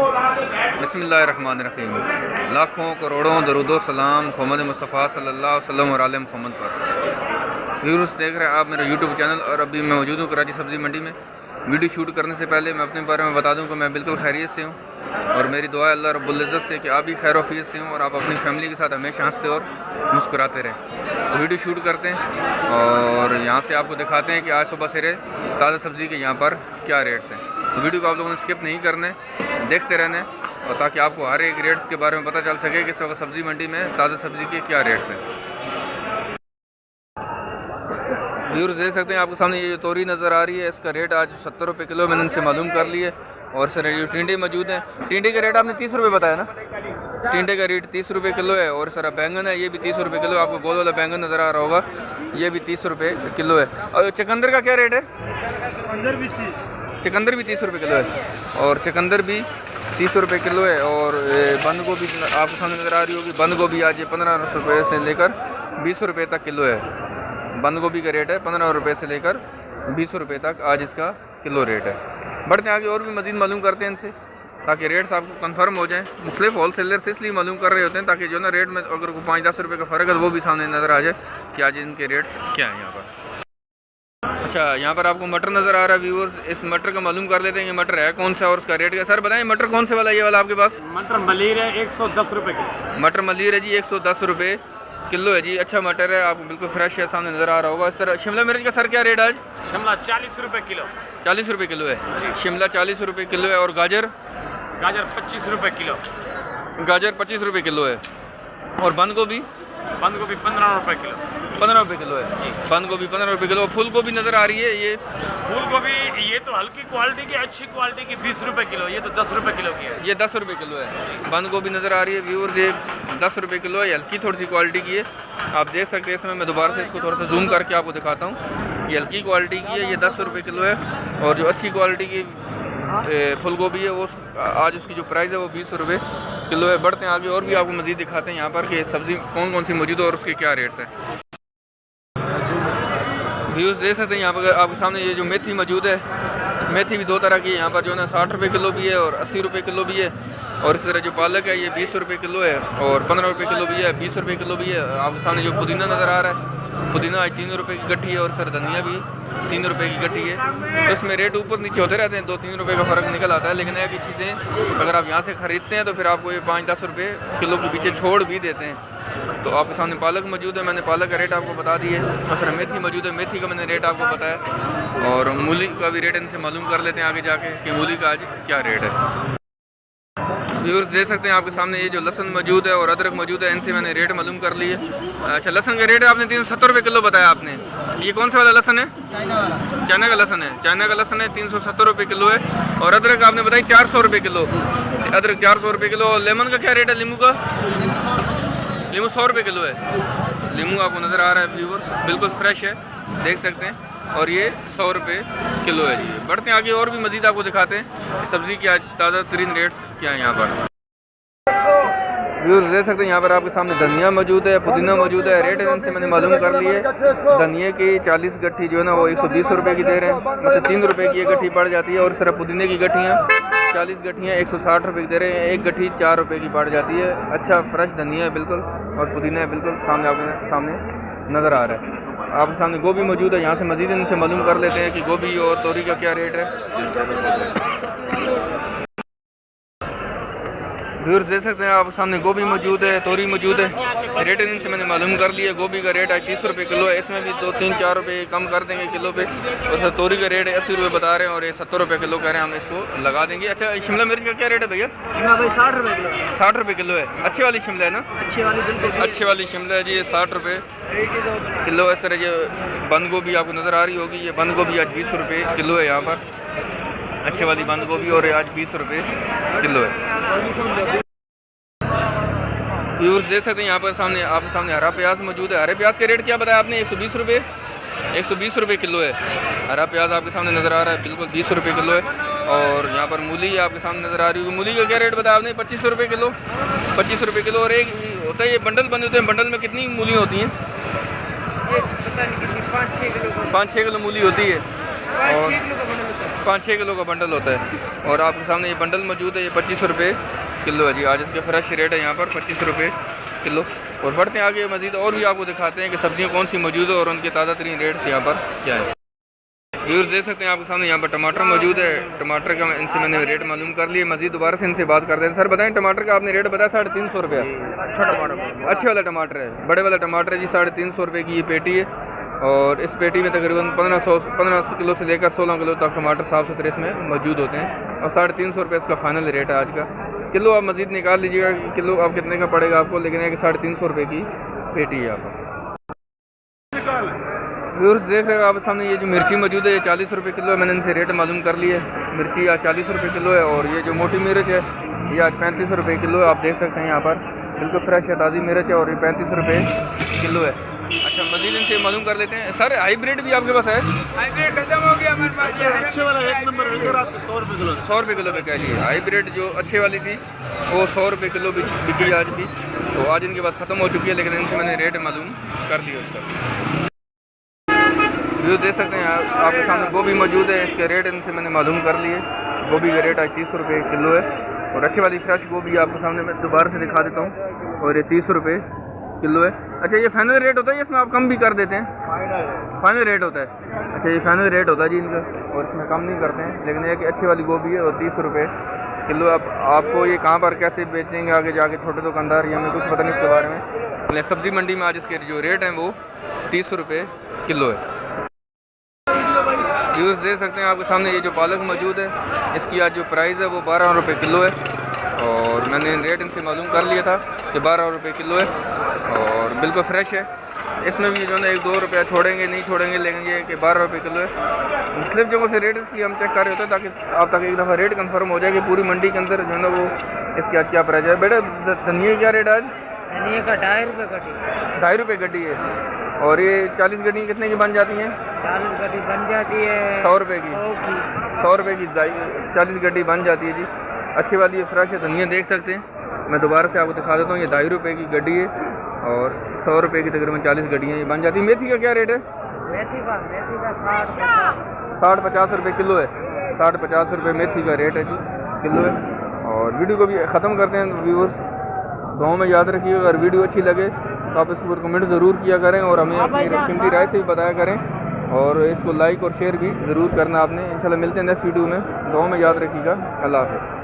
बिस्मिल्लाहिर्रहमानिर्रहीम। लाखों करोड़ों दरूदो सलाम मोहम्मद मुस्तफ़ा सल्लल्लाहु अलैहि वसल्लम और आले मोहम्मद पर। व्यूअर्स देख रहे हैं आप मेरा यूट्यूब चैनल, और अभी मैं मौजूद हूँ कराची सब्ज़ी मंडी में। वीडियो शूट करने से पहले मैं अपने बारे में बता दूं कि मैं बिल्कुल खैरियत से हूँ, और मेरी दुआ है अल्लाह रब्बुल इज़्ज़त से कि आप भी खैर वफ़ीयत से हों और आप अपनी फैमिली के साथ हमेशा हंसते और मुस्कुराते रहें। तो वीडियो शूट करते हैं और यहाँ से आपको दिखाते हैं कि आज सुबह सवेरे ताज़ा सब्ज़ी के यहाँ पर क्या रेट्स हैं। तो वीडियो को आप लोगों ने स्किप नहीं करने, देखते रहने, और ताकि आपको हर एक रेट्स के बारे में पता चल सके कि इस वक्त सब्ज़ी मंडी में ताज़ा सब्ज़ी के क्या रेट्स हैं। व्यूअर्स देख सकते हैं आपके सामने ये जो तोरी नज़र आ रही है, इसका रेट आज 70 रुपये किलो मैंने इनसे मालूम कर लिए। और सर ये टिंडे मौजूद हैं, टिंडे का रेट आपने 30 रुपये बताया ना? टिंडे का रेट 30 रुपये किलो है। और सर बैंगन है, ये भी 30 रुपये किलो। आपको गोल वाला बैंगन नज़र आ रहा होगा, ये भी 30 रुपये किलो है। और चकंदर का क्या रेट है? चकंदर भी 30 रुपये किलो है, और चकंदर भी 30 रुपये किलो है। और बंद गोभी आपके सामने नज़र आ रही होगी, बंद गोभी आज ये 15 रुपये से लेकर 20 रुपये तक किलो है। बंद गोभी का रेट है 15 रुपये से लेकर 20 रुपये तक आज इसका किलो रेट है। बढ़ते आगे और भी मज़ीद मालूम करते हैं इनसे, ताकि रेट्स आपको कंफर्म हो जाएँ। मुख्तलिफ होलसेलर से इसलिए मालूम कर रहे होते हैं ताकि जो ना रेट में अगर 5-10 रुपये का फ़र्क है तो वो भी सामने नज़र आ जाए कि आज इनके रेट्स क्या हैं यहाँ पर। अच्छा, यहाँ पर आपको मटर नज़र आ रहा है व्यूअर्स। इस मटर का मालूम कर लेते हैं कि मटर है कौन सा और उसका रेट क्या। सर बताएं मटर कौन से वाला, ये वाला आपके पास? मटर मलीर है 110 रुपये किलो। मटर मलीर है जी, 110 रुपये किलो है जी। अच्छा मटर है, आपको बिल्कुल फ्रेश है, सामने नज़र आ रहा होगा। सर शिमला मिर्च का सर क्या रेट आज? शिमला 40 रुपये किलो। 40 रुपये किलो है शिमला, 40 रुपये किलो है। और गाजर? गाजर 25 रुपये किलो। गाजर 25 रुपये किलो है। और बंद गोभी? बंद गोभी 15 रुपये किलो। 15 रुपये किलो है जी, बंद गोभी 15 रुपये किलो। फूल गोभी नज़र आ रही है, ये फूल गोभी ये तो हल्की क्वालिटी की, अच्छी क्वालिटी की 20 रुपये किलो। ये तो 10 रुपये किलो की है। ये 10 रुपये किलो है जी। बंद गोभी नज़र आ रही है व्यूअर्स, ये 10 रुपये किलो है। ये हल्की थोड़ी सी क्वालिटी की है, आप देख सकते हैं। इसमें मैं दोबारा से इसको थोड़ा सा जूम करके आपको दिखाता हूँ। ये हल्की क्वालिटी की है, ये 10 रुपये किलो है। और जो अच्छी क्वालिटी की फूल गोभी है वो आज उसकी जो प्राइस है वो 20 रुपये किलो है। बढ़ते हैं आगे और भी आपको मज़ीद दिखाते हैं यहाँ पर कि सब्ज़ी कौन कौन सी मौजूद है और उसके क्या रेट्स हैं। व्यूज़ देख सकते हैं यहाँ पर आपके सामने ये जो मेथी मौजूद है, मेथी भी दो तरह की है यहाँ पर, जो है ना 60 रुपये किलो भी है और 80 रुपये किलो भी है। और इस तरह जो पालक है ये 20 रुपये किलो है और 15 रुपये किलो भी है, 20 रुपये किलो भी है। आपके सामने जो पुदीना नज़र आ रहा है, पुदीना आज 3 रुपये की गट्ठी है। और सर धनिया भी 3 रुपये की गट्ठी है। तो इसमें रेट ऊपर नीचे होते रहते हैं, 2-3 रुपये का फ़र्क निकल आता है। लेकिन एक ही चीज़ें अगर आप यहाँ से ख़रीदते हैं तो फिर आपको ये 5-10 रुपये किलो के पीछे छोड़ भी देते हैं। तो आपके सामने पालक मौजूद है, मैंने पालक का रेट आपको बता दिए। और सर मेथी मौजूद है, मेथी का मैंने रेट आपको बताया। और मूली का भी रेट इनसे मालूम कर लेते हैं आगे जाके कि मूली का आज क्या रेट है। व्यूअर्स देख सकते हैं आपके सामने ये जो लहसुन मौजूद है और अदरक मौजूद है, इनसे मैंने रेट मालूम कर लिए। अच्छा, लहसुन का रेट आपने 370 रुपये किलो बताया आपने। ये कौन सा वाला लहसुन है? चाइना का लहसुन है। चाइना का लहसुन है 370 रुपये किलो है। और अदरक आपने बताई 400 रुपये किलो। अदरक 400 रुपये किलो। और लेमन का क्या रेट है? लींबू का? लींबू 100 रुपये किलो है। लींबू आपको नज़र आ रहा है व्यूअर्स, बिल्कुल फ्रेश है, देख सकते हैं। और ये 100 रुपये किलो है जी। बढ़ते हैं आगे और भी मज़ीद आपको दिखाते हैं सब्ज़ी की आज ताज़ा तरीन रेट्स क्या है यहाँ पर। व्यूअर्स देख सकते हैं यहाँ पर आपके सामने धनिया मौजूद है, पुदीना मौजूद है। रेट इनसे मैंने मालूम कर लिए। धनिया की 40 गट्ठी जो है ना वो 120 रुपये की दे रहे हैं, मतलब 3 रुपये की एक गट्ठी पड़ जाती है। और सिर्फ पुदीने की गट्ठियाँ 40 गट्ठियाँ 160 रुपये की दे रहे हैं, एक गट्ठी 4 रुपये की पड़ जाती है। अच्छा फ्रेश धनिया है बिल्कुल, और पुदीना है बिल्कुल सामने आपके सामने नज़र आ रहा है। आपके सामने गोभी मौजूद है, यहाँ से मज़ीद इनसे मालूम कर लेते हैं कि गोभी और तोरी का क्या रेट है। व्यूअर्स देख सकते हैं आप सामने गोभी मौजूद है, तोरी मौजूद है। रेट इनसे मैंने मालूम कर लिया। गोभी का रेट है 30 रुपये किलो है, इसमें भी 2-3-4 रुपये कम कर देंगे किलो पे। और सर तोरी का रेट 80 रुपये बता रहे हैं और ये 70 रुपये किलो कह रहे हैं, हम इसको लगा देंगे। अच्छा, शिमला मिर्च का क्या रेट है भैया? शिमला भाई 60 रुपये किलो। 60 रुपये किलो है। अच्छी वाली शिमला है ना? अच्छी वाली बिल्कुल अच्छी वाली शिमला है जी, ये 60 रुपये किलो है। सर ये बंद गोभी आपको नज़र आ रही होगी, ये बंद गोभी आज 20 रुपये किलो है यहाँ पर, अच्छी वाली बंद गोभी, और आज 20 रुपये किलो है। व्यूअर्स देख सकते हैं यहाँ पर सामने आपके सामने हरा प्याज मौजूद है। हरे प्याज का रेट क्या बताया आपने? 120 रुपये। 120 रुपये किलो है हरा प्याज, आपके सामने नज़र आ रहा है बिल्कुल 20 रुपये किलो है। और यहाँ पर मूली आपके सामने नज़र आ रही है। मूली का क्या रेट बताया आपने? 25 रुपये किलो। 25 रुपये किलो। और एक होता है ये बंडल बने होते हैं, बंडल में कितनी मूली होती हैं? 5-6 किलो मूली होती है। 5-6 किलो का बंडल होता है। 5-6 किलो का बंडल होता है। और आपके सामने ये बंडल मौजूद है, ये 25 रुपये किलो है जी। आज इसके फ्रेश रेट है यहाँ पर 25 रुपये किलो। और बढ़ते हैं आगे मज़ीद और भी आपको दिखाते हैं कि सब्जियाँ कौन सी मौजूद है और उनके ताज़ा तरीन रेट्स यहाँ पर क्या है। व्यूअर्स देख सकते हैं आपके सामने यहाँ पर टमाटर मौजूद है। टमाटर का इनसे मैंने रेट मालूम कर लिया। मज़ीद दोबारा से इनसे बात करते हैं। सर बताएं, टमाटर का आपने रेट बताया 350 रुपये। अच्छा टमाटर, अच्छे वाला टमाटर है, बड़े वाला टमाटर है जी 350 रुपये की ये पेटी है। और इस पेटी में तकरीबन 1500 किलो से लेकर 16 किलो तक टमाटर साफ़ सुथरे इसमें मौजूद होते हैं। और 350 रुपये इसका फाइनल रेट है आज का। किलो आप मज़ीद निकाल लीजिएगा कि किलो आप कितने का पड़ेगा आपको, लेकिन है कि 350 रुपये की पेटी है यहाँ पर। व्यूअर्स देख रहे हो आप सामने ये जो मिर्ची मौजूद है ये 40 रुपये किलो है। मैंने इनसे रेट मालूम कर लिए। मिर्ची आज 40 रुपये किलो है। और ये जो मोटी मिर्च है ये आज 35 रुपये किलो है। आप देख सकते हैं यहाँ पर बिल्कुल फ्रेश है, ताज़ी मिर्च है और ये 35 रुपये किलो है। अच्छा मज़ीद इनसे मालूम कर लेते हैं। सर हाइब्रिड भी आपके पास है? हाइब्रिड खत्म हो गया हमारे पास। अच्छे वाला 1 नंबर बिक रहा है 100 रुपये किलो। 100 रुपये किलो बिका जी। हाइब्रिड जो अच्छे वाली थी वो 100 रुपये किलो बिकी आज भी। तो आज इनके पास ख़त्म हो चुकी है, लेकिन इनसे मैंने रेट मालूम कर दिया उसका। व्यू देख सकते हैं आपके सामने गोभी मौजूद है। इसके रेट इनसे मैंने मालूम कर लिए। गोभी का रेट आज 30 रुपये किलो है। और अच्छी वाली फ्रेश गोभी आपके सामने मैं दोबारा से दिखा देता हूँ। और ये 30 रुपये किलो है। अच्छा ये फाइनल रेट होता है, इसमें आप कम भी कर देते हैं? फाइनल रेट होता है। अच्छा ये फाइनल रेट होता है जी इनका, और इसमें कम नहीं करते हैं। लेकिन ये कि अच्छी वाली गोभी है और 30 रुपये किलो। अब आपको ये कहाँ पर कैसे बेचेंगे आगे जाके छोटे दुकानदार, ये हमें कुछ पता नहीं इसके बारे में। सब्ज़ी मंडी में आज इसके जो रेट हैं वो 30 रुपये किलो है। व्यूज़ देख सकते हैं आपके सामने ये जो पालक मौजूद है इसकी आज जो प्राइस है वो 12 रुपये किलो है। और मैंने रेट इनसे मालूम कर लिया था कि 12 रुपये किलो है और बिल्कुल फ्रेश है। इसमें भी जो है 1-2 रुपया छोड़ेंगे नहीं छोड़ेंगे, लेकिन ये कि 12 रुपये किलो है। मुख्तलिफ जगहों से रेट इसलिए हम चेक कर रहे होते हैं ताकि आप तक एक दफ़ा रेट कंफर्म हो जाए कि पूरी मंडी के अंदर जो है ना वो इसकी आज क्या प्राइस है। बेटा धनिया क्या रेट आज? धनिया का 2.5 रुपये गड्डी। 2.5 रुपये गड्डी है। और ये 40 गड्डी कितने की बन जाती हैं? 40 गड्डी बन जाती है 100 रुपये की। 100 रुपये की 40 गड्डी बन जाती है जी। अच्छी वाली ये फ्रेश है धनिया देख सकते हैं। मैं दोबारा से आपको दिखा देता हूँ। ये 2.5 रुपये की गड्डी है और 100 रुपये की तकरीबन 40 गड्डियाँ ये बन जाती है। मेथी का क्या रेट है? मेथी का 60-50 रुपये किलो है। 60-50 रुपये मेथी का रेट है जी, किलो है। और वीडियो को भी ख़त्म करते हैं। व्यूअर्स गाँव में याद रखिएगा, अगर वीडियो अच्छी लगे तो आप इसको कमेंट ज़रूर किया करें और हमें अपनी कीमती राय से भी बताया करें। और इसको लाइक और शेयर भी ज़रूर करना आपने। इंशाल्लाह मिलते हैं नेक्स्ट वीडियो में। गाँव में याद रखिएगा। अल्लाह हाफ़िज़।